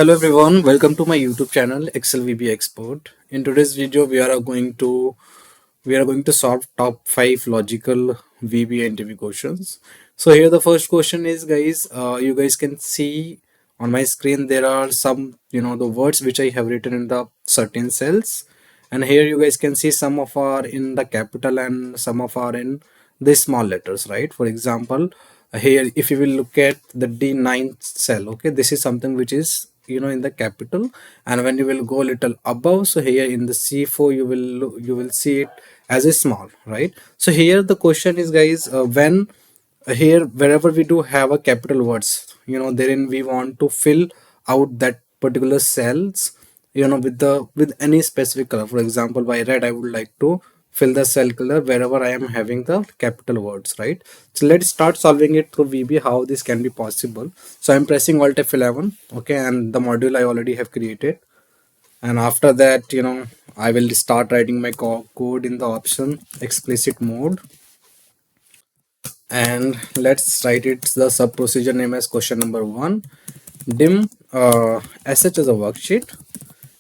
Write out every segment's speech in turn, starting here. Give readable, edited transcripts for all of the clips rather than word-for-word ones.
Hello everyone, welcome to my YouTube channel ExcelVBA Expert. In today's video, we are going to solve top 5 logical VBA interview questions. So here the first question is, guys, you guys can see on my screen there are some the words which I have written in the certain cells, and here you guys can see some of are in the capital and some of are in the small letters, right? For example, here if you will look at the D9 cell, okay, this is something which is in the capital, and when you will go a little above, so here in the C4 you will see it as a small, right? So here the question is, guys, when here wherever we do have a capital words, therein we want to fill out that particular cells, with any specific color. For example, by red I would like to fill the cell color wherever I am having the capital words, right? So let's start solving it through VB, how this can be possible. So I'm pressing Alt F11, okay, and the module I already have created. And after that, I will start writing my code in the option explicit mode. And let's write it the sub procedure name as question number one. Dim sh as a worksheet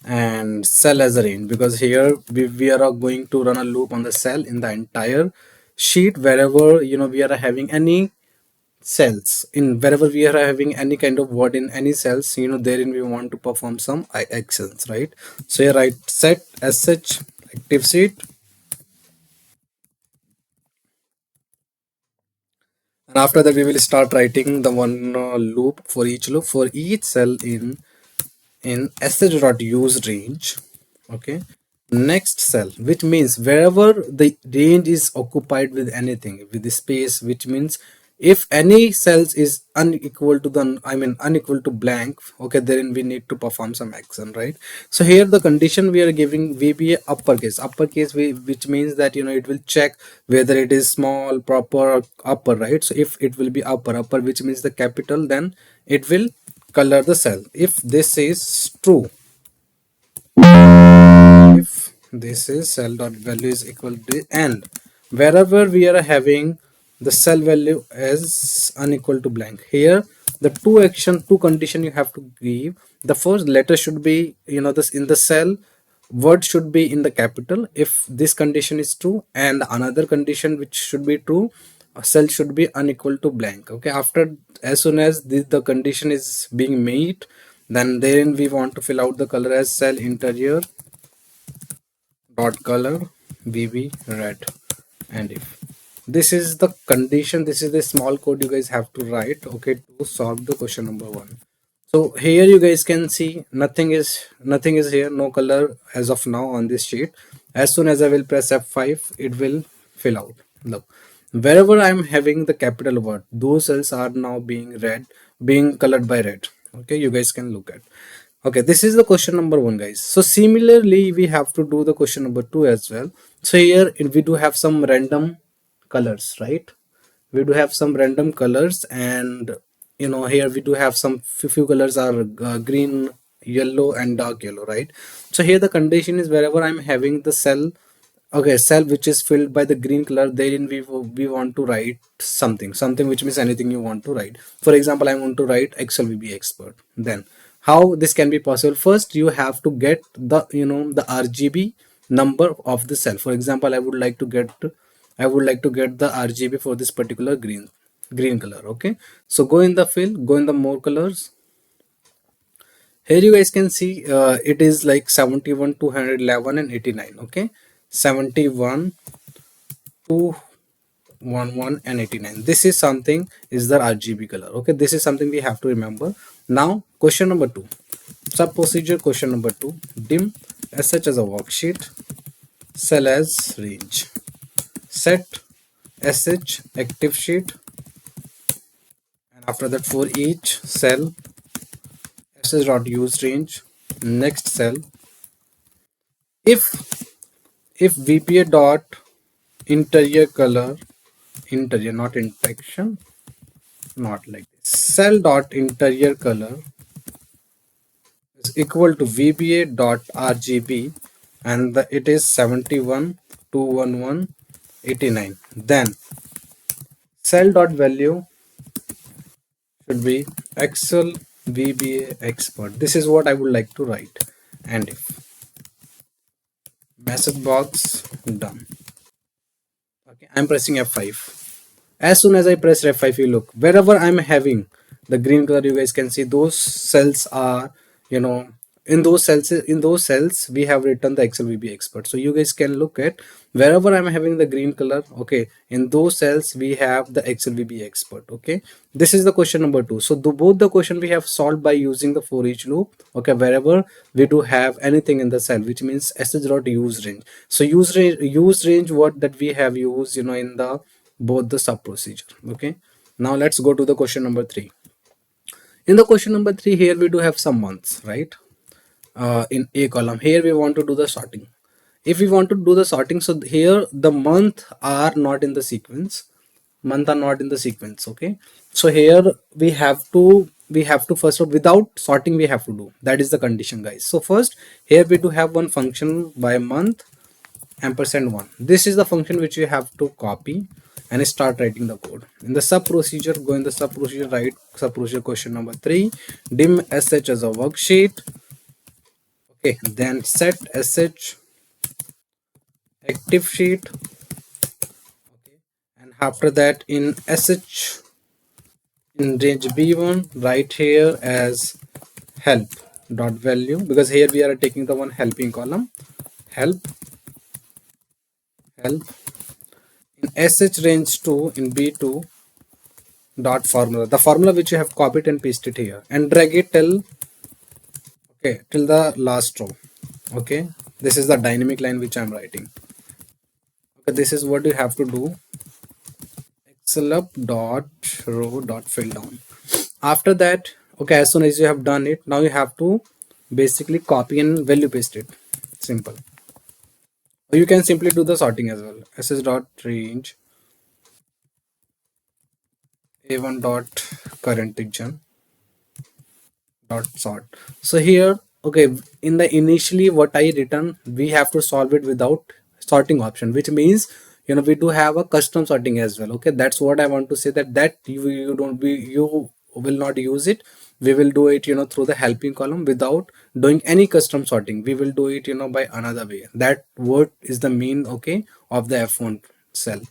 and cell as a range, because here we are going to run a loop on the cell in the entire sheet wherever we are having any cells, in wherever we are having any kind of word in any cells, therein we want to perform some actions, right? So here I set sh active sheet, and after that we will start writing the one loop for each cell in sh.use range. Okay, next cell, which means wherever the range is occupied with anything with the space, which means if any cells is unequal to the unequal to blank, okay, then we need to perform some action, right? So here the condition we are giving VBA uppercase, which means that it will check whether it is small, proper, or upper, right? So if it will be upper, which means the capital, then it will color the cell. If this is true, if this is cell dot value is equal to, and wherever we are having the cell value as unequal to blank, here the two condition you have to give. The first letter should be this in the cell, word should be in the capital if this condition is true, and another condition which should be true, a cell should be unequal to blank. Okay, after, as soon as the condition is being made, then we want to fill out the color as cell interior dot color bb red. And if this is the condition, this is the small code you guys have to write, okay, to solve the question number one. So here you guys can see nothing is here, no color as of now on this sheet. As soon as I will press F5, it will fill out. Look, wherever I'm having the capital word, those cells are now being colored by red. Okay, you guys can look at. Okay, this is the question number one, guys. So similarly we have to do the question number two as well. So here we do have some random colors, right? We do have some random colors, and here we do have some few colors are green, yellow, and dark yellow, right? So here the condition is wherever I'm having the cell, okay, cell which is filled by the green color, therein we want to write something, which means anything you want to write. For example, I want to write ExcelVBA Expert. Then how this can be possible? First you have to get the RGB number of the cell. For example, I would like to get the RGB for this particular green color. Okay, so go in the fill, go in the more colors. Here you guys can see it is like 71, 211, and 89. Okay, 71, 211, and 89. This is something is the RGB color. Okay, this is something we have to remember. Now question number two, sub procedure question number two. Dim sh as a worksheet, cell as range, set sh active sheet, and after that for each cell sh.use range. Next cell, if VPA dot interior color, interior not interaction, not like this, cell dot interior color is equal to VBA dot RGB, and it is 71, 211, 89. Then cell dot value should be Excel VBA Expert. This is what I would like to write. And if message box done. Okay, I'm pressing F5. As soon as I press F5, you look wherever I'm having the green color, you guys can see those cells are, you know, in those cells we have written the ExcelVBA Expert. So you guys can look at wherever I'm having the green color. Okay, in those cells we have the ExcelVBA Expert. Okay, this is the question number 2. So both the question we have solved by using the for each loop. Okay, wherever we do have anything in the cell, which means sh.use range. So use range what that we have used, in the both the sub procedure. Okay, now let's go to the question number 3. In the question number 3, here we do have some months, right? In a column, here we want to do the sorting. If we want to do the sorting, so here the month are not in the sequence, okay. So here we have to first of, without sorting we have to do, that is the condition, guys. So first, here we do have one function by month ampersand 1. This is the function which you have to copy and start writing the code. In the sub procedure, go in the sub procedure, write sub procedure question number 3, dim sh as a worksheet. Okay, then set sh active sheet. Okay, and after that in sh in range b1, write here as help dot value, because here we are taking the one helping column. Help in sh range 2 in b2 dot formula, the formula which you have copied and pasted here, and drag it till the last row. Okay, this is the dynamic line which I'm writing. Okay, this is what you have to do. Excelup dot row dot fill down. After that, okay, as soon as you have done it, now you have to basically copy and value paste it. Simple. Or you can simply do the sorting as well. ss dot range a1 dot current region dot sort. So here, okay, in the initially what I written, we have to solve it without sorting option, which means we do have a custom sorting as well. Okay, that's what I want to say, that you will not use it. We will do it through the helping column without doing any custom sorting. We will do it by another way. That word is the mean, okay, of the F1 cell.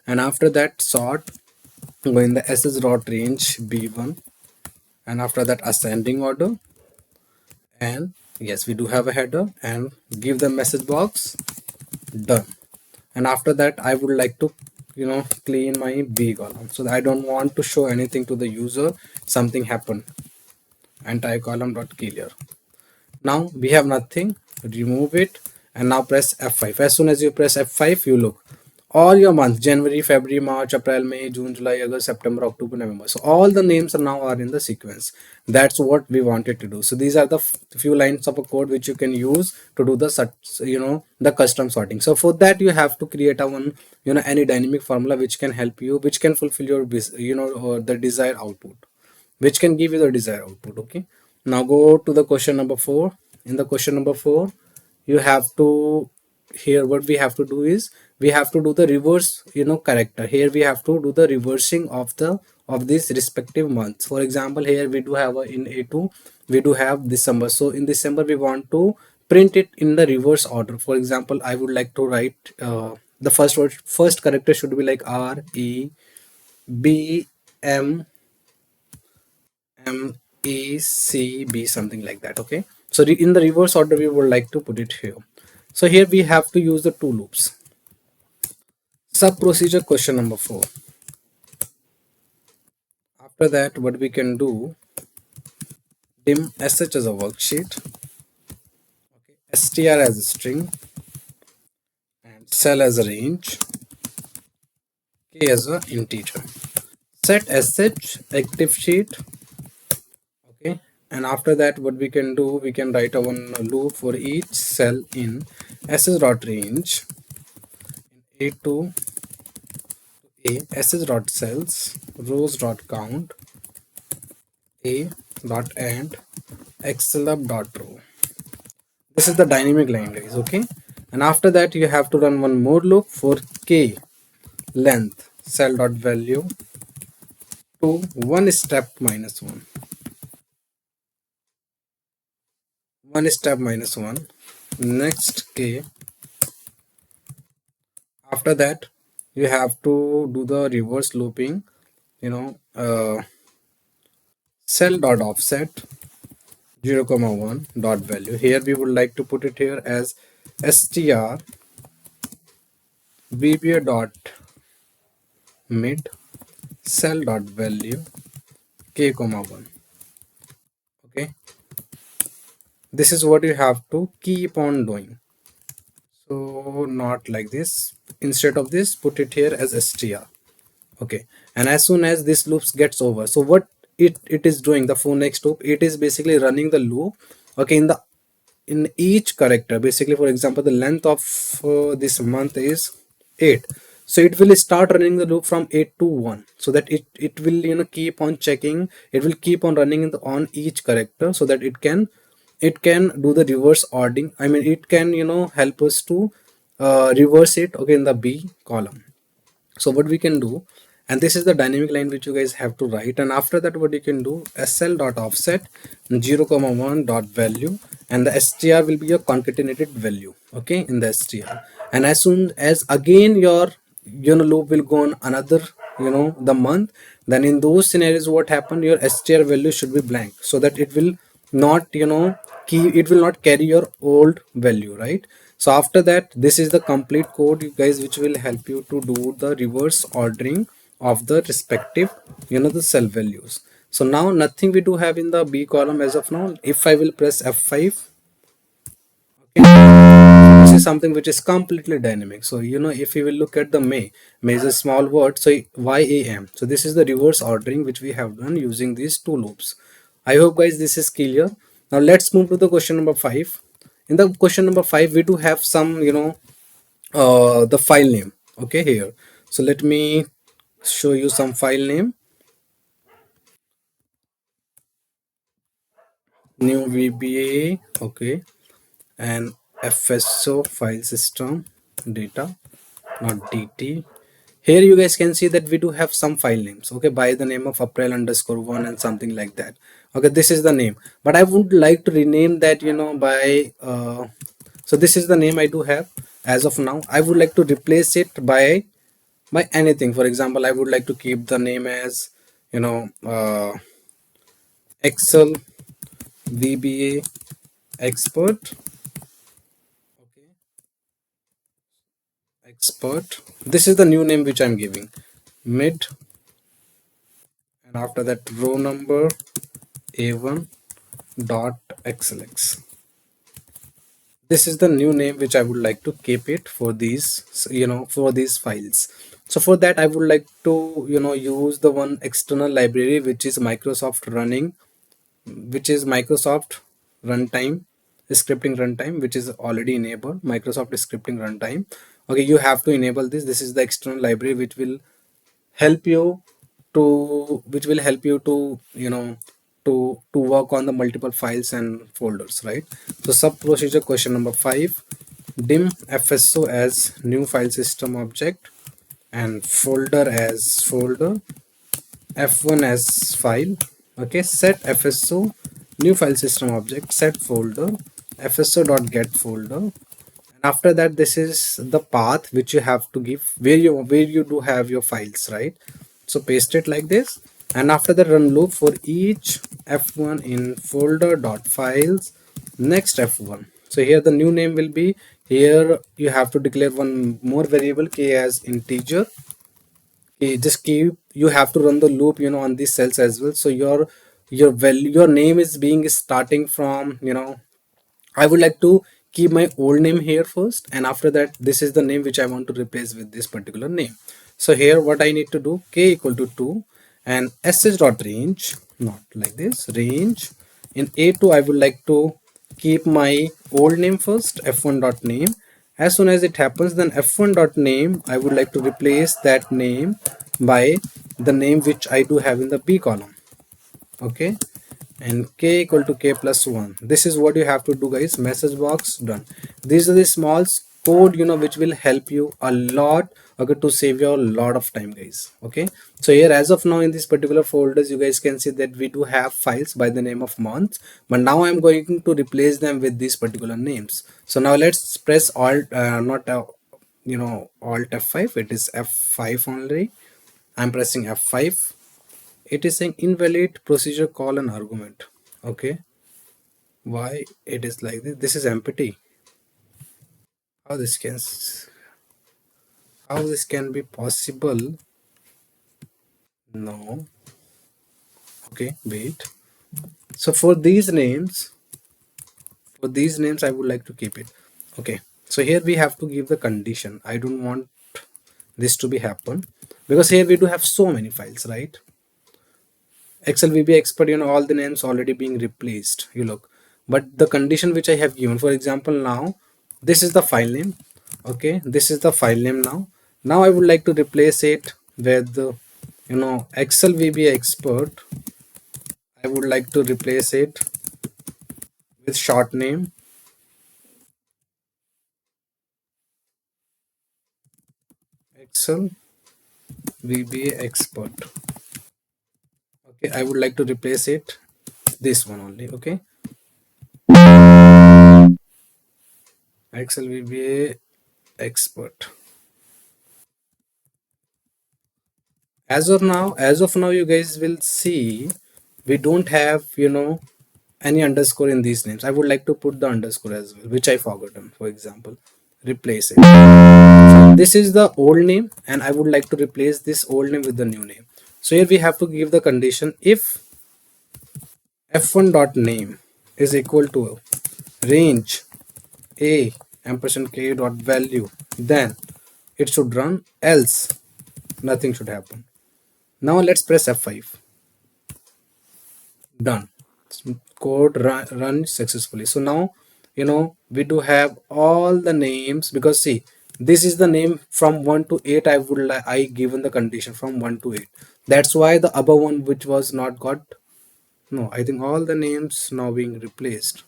And after that, sort, go in the ss dot range b1, and after that ascending order, and yes, we do have a header, and give the message box done. And after that, I would like to clean my b column, so that I don't want to show anything to the user, something happened. Anti column dot clear. Now we have nothing, remove it, and now press F5. As soon as you press F5, you look all your months: January, February, March, April, May, June, July, August, September, October, November. So all the names are now in the sequence. That's what we wanted to do. So these are the few lines of a code which you can use to do the custom sorting. So for that, you have to create a one any dynamic formula which can help you, which can fulfill your the desired output, which can give you the desired output. Okay, now go to the question number 4. In the question number 4, you have to, here what we have to do is, we have to do the reverse character. Here we have to do the reversing of these respective months. For example, here we do have in A2 we do have December. So in December we want to print it in the reverse order. For example, I would like to write the first character should be like REBMECB, something like that. Okay, so in the reverse order we would like to put it here. So here we have to use the two loops. Sub procedure question number 4. After that, what we can do, dim sh as a worksheet, okay, str as a string, and cell as a range, k as a integer. Set sh active sheet. Okay, and after that, what we can do, we can write a one loop for each cell in sh dot range in A2 a sh dot cells rows dot count a dot and excelup dot row. This is the dynamic line, guys. Okay, and after that you have to run one more loop for k length cell dot value to one step minus 1. one step minus one. Next k. After that, you have to do the reverse looping. Cell dot offset 0 comma 1 dot value. Here we would like to put it here as str vba dot mid cell dot value k comma 1. Okay, this is what you have to keep on doing. So not like this. Instead of this, put it here as str. Okay, and as soon as this loops gets over, so what it is doing, the for next loop, it is basically running the loop. Okay, in each character. Basically, for example, the length of this month is 8, so it will start running the loop from 8 to 1, so that it will keep on checking. It will keep on running on each character, so that it can do the reverse ordering. I mean, it can help us to reverse it, okay, in the b column. So what we can do, and this is the dynamic line which you guys have to write, and after that what you can do, sl dot offset 0 comma 1 dot value, and the str will be your concatenated value, okay, in the str. And as soon as again your loop will go on another the month, then in those scenarios what happen, your str value should be blank, so that it will not it will not carry your old value, right? So after that, this is the complete code, you guys, which will help you to do the reverse ordering of the respective the cell values. So now nothing we do have in the b column as of now. If I will press F5, okay, this is something which is completely dynamic. So if you will look at the may is a small word, so YAM. So this is the reverse ordering which we have done using these two loops. I hope guys this is clear. Now let's move to the question number 5. In the question number 5, we do have some the file name, okay, here. So let me show you some file name. New VBA, okay, and FSO file system data, not DT. Here you guys can see that we do have some file names, okay, by the name of April underscore 1 and something like that. Okay, this is the name, but I would like to rename that by so this is the name I do have as of now. I would like to replace it by anything. For example, I would like to keep the name as Excel VBA Expert. Okay, Expert. This is the new name which I'm giving. Mid, and after that row number A1 dot xlx. This is the new name which I would like to keep it for these, for these files. So for that I would like to use the one external library which is Microsoft runtime scripting runtime, which is already enabled, Microsoft scripting runtime. Okay, you have to enable this. This is the external library help you which will help you to to work on the multiple files and folders, right? So sub procedure question number 5, dim fso as new file system object and folder as folder, f1 as file. Okay, set fso new file system object, set folder, fso dot get folder. And after that, this is the path which you have to give where you do have your files, right? So paste it like this, and after that run loop for each f1 in folder dot files, next f1. So here the new name will be, here you have to declare one more variable k as integer. Just keep, you have to run the loop on these cells as well. So your value, your name is being starting from I would like to keep my old name here first, and after that this is the name which I want to replace with this particular name. So here what I need to do, k equal to 2 and sh dot range, not like this, range in a2 I would like to keep my old name first, f1 dot name. As soon as it happens, then f1 dot name I would like to replace that name by the name which I do have in the b column. Okay, and k equal to k plus 1. This is what you have to do, guys. Message box done. These are the small code, which will help you a lot, okay, to save you a lot of time, guys. Okay, so here as of now in this particular folders, you guys can see that we do have files by the name of months, but now I'm going to replace them with these particular names. So now let's press alt, not alt F5, it is F5 only. I'm pressing F5. It is saying invalid procedure call and argument. Okay, why it is like this? This is empty. How this can, be possible? No. Okay, wait. So for these names I would like to keep it. Okay, so here we have to give the condition. I don't want this to be happen, because here we do have so many files, right? ExcelVBA Expert, all the names already being replaced, you look. But the condition which I have given, for example, now this is the file name. Okay, this is the file name now. Now I would like to replace it with ExcelVBA Expert. I would like to replace it with short name ExcelVBA Expert. Okay, I would like to replace it this one only. Okay, ExcelVBA Expert. As of now you guys will see we don't have any underscore in these names. I would like to put the underscore as well, which I forgotten. For example, replace it. So this is the old name and I would like to replace this old name with the new name. So here we have to give the condition if f1 dot name is equal to range a ampersand k dot value, then it should run, else nothing should happen. Now let's press F5. Done. Code run successfully. So now we do have all the names, because see, this is the name from 1 to 8. I given the condition from 1 to 8. That's why the above one which was not got, no, I think all the names now being replaced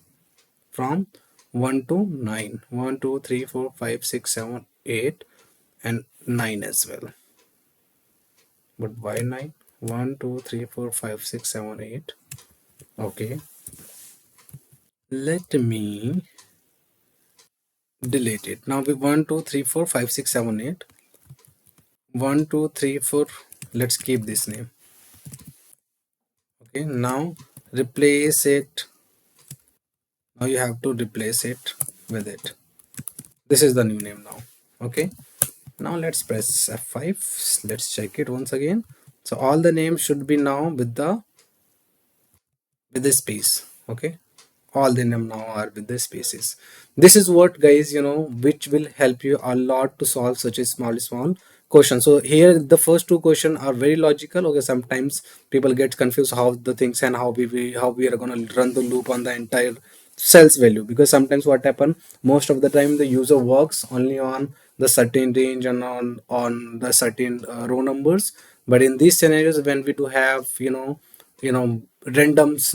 from 1 to 9. 1 2 3 4 5 6 7 8 and 9 as well. But why 9? 1 2 3 4 5 6 7 8. Okay, let me delete it. Now we 1 2 3 4 5 6 7 8. 1 2 3 4. Let's keep this name. Okay, now replace it. Now you have to replace it with it. This is the new name now. Okay, now let's press F5. Let's check it once again. So all the names should be now with the space. Okay, all the name now are with the spaces. This is what, guys, which will help you a lot to solve such a small question. So here the first two question are very logical. Okay, sometimes people get confused how the things and how we are going to run the loop on the entire cells value, because sometimes what happen, most of the time the user works only on the certain range and on the certain row numbers. But in these scenarios, when we do have randoms,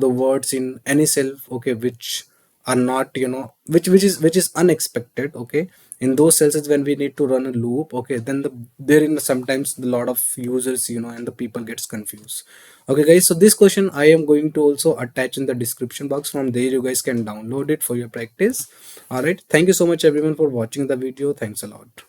the words in any cell, okay, which are not, which is unexpected, okay, in those cells is when we need to run a loop. Okay, then there in sometimes a lot of users, and the people gets confused. Okay, guys, so this question I am going to also attach in the description box. From there you guys can download it for your practice. All right, thank you so much everyone for watching the video. Thanks a lot.